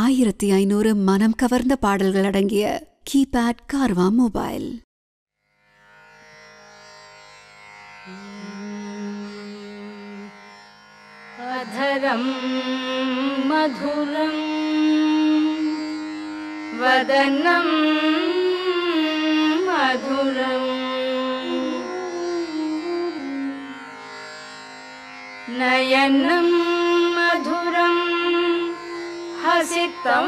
1500 மனம் கவர்ந்த பாடல்கள் அடங்கிய கீபேட் கார்வா மொபைல். अधरं मधुरं वदनं मधुरं नयनं मधुरं हसितं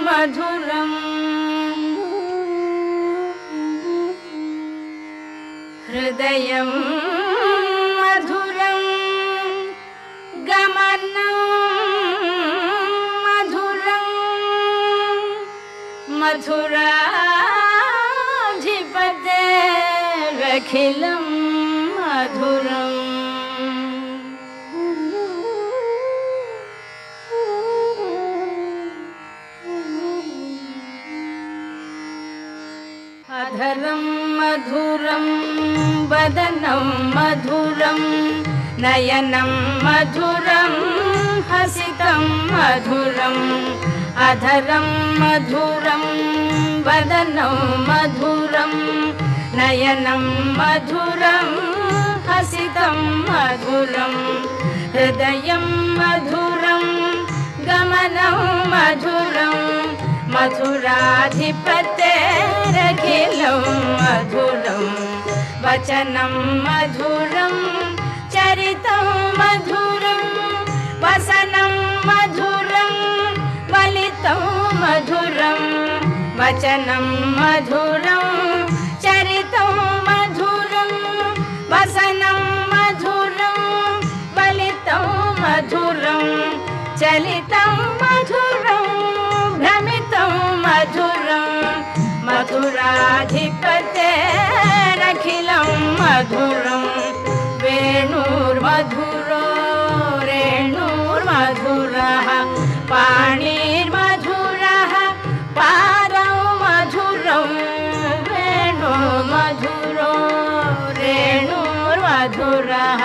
मधुरं हृदयं मधुरं गमनं मधुरं मधुराधिपतेरखिलं मधुरम्. अधरं मधुरं वदनं मधुरं नयनं मधुरं हसितं मधुरम्. अधरं मधुरं वदनं मधुरं नयनं मधुरं हसितं मधुरं हृदयं मधुरं गमनं मधुरं मधुराधिपतेरखिलं मधुरं वचनं मधुरं चरितं मधुरं वसनं मधुरं वलितं मधुरं वचनं मधुरं चरितं मधुरं वसनं मधुरं वलितं मधुरं चलितं मधुरं भ्रमितं मधुरं मधुराधिपतेरखिलं मधुरं वेणुर्मधुरो रेणुर्मधुरः पाणिर्मधुरः पादौ मधुरं वेणुर्मधुरो रेणुर्मधुरः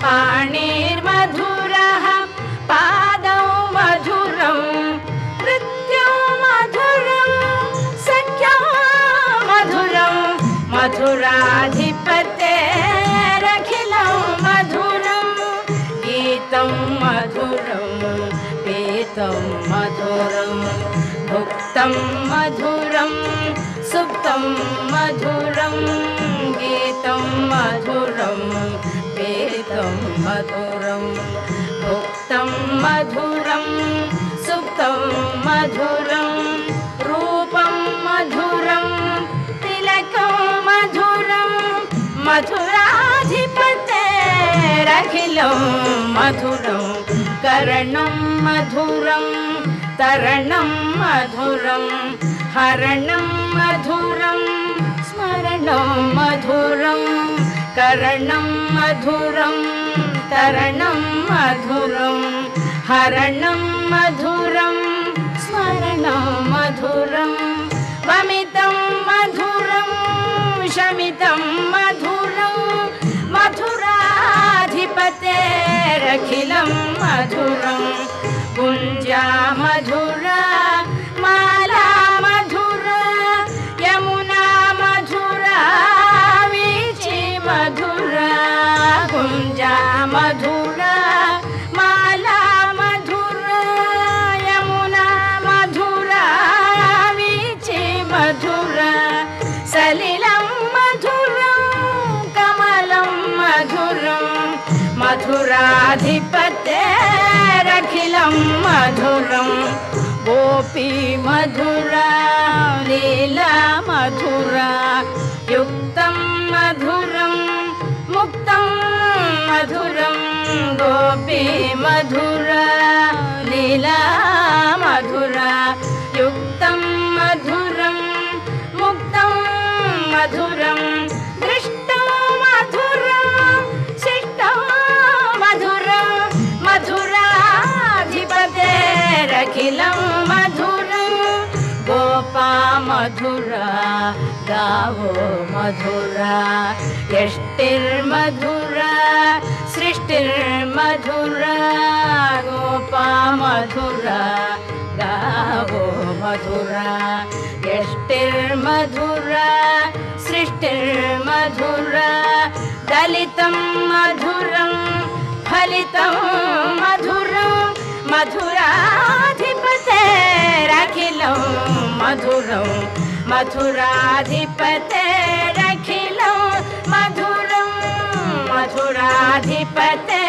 पाणिर्मधुरः पादौ मधुरं नृत्यं मधुरं सख्यं मधुरं मधुराधिपतेरखिलं मधुरं गीतं मधुरं पीतं मधुरं भुक्तं मधुरं सुप्तं मधुरं गीतं मधुरं पीतं मधुरं भुक्तं मधुरं सुप्तं मधुरं रूपं मधुरं तिलकं मधुरं मधुराधिपतेरखिलं मधुरं करणं मधुरं तरणं मधुरं हरणं मधुरं स्मरणं मधुरं करणं मधुरं तरणं मधुरं हरणं मधुरं स्मरणं मधुरं वमितं मधुरं शमितं मधुरं मधुराधिपतेरखिलं मधुरं गुञ्जा मधुरा माला मधुरा यमुना मधुरा वीची मधुरा गुञ्जा मधुरा माला मधुरा यमुना मधुरा वीची मधुरा सलिलं मधुरं कमलं मधुरं मधुराधिपतेरखिलं मधुरं गोपी मधुरा लीला मधुरा युक्तं मधुरं मुक्तं मधुरं गोपी मधुरा लीला मधुरा युक्तं मधुरं मुक्तं मधुरं दृष्टं मधुरं शिष्टं मधुरं मधुराधिपतेरखिलं मधुरं गोपा मधुरा गावो मधुरा यष्टिर्मधुरा सृष्टिर्मधुरा गोपा सृष्टिर्मधुरा सृष्टिर्मधुरा दलितं मधुरं फलितं मधुरं मधुराधिपतेरखिलं मधुरं मथुराधिपतेरखिलं मधुरं मथुराधिपते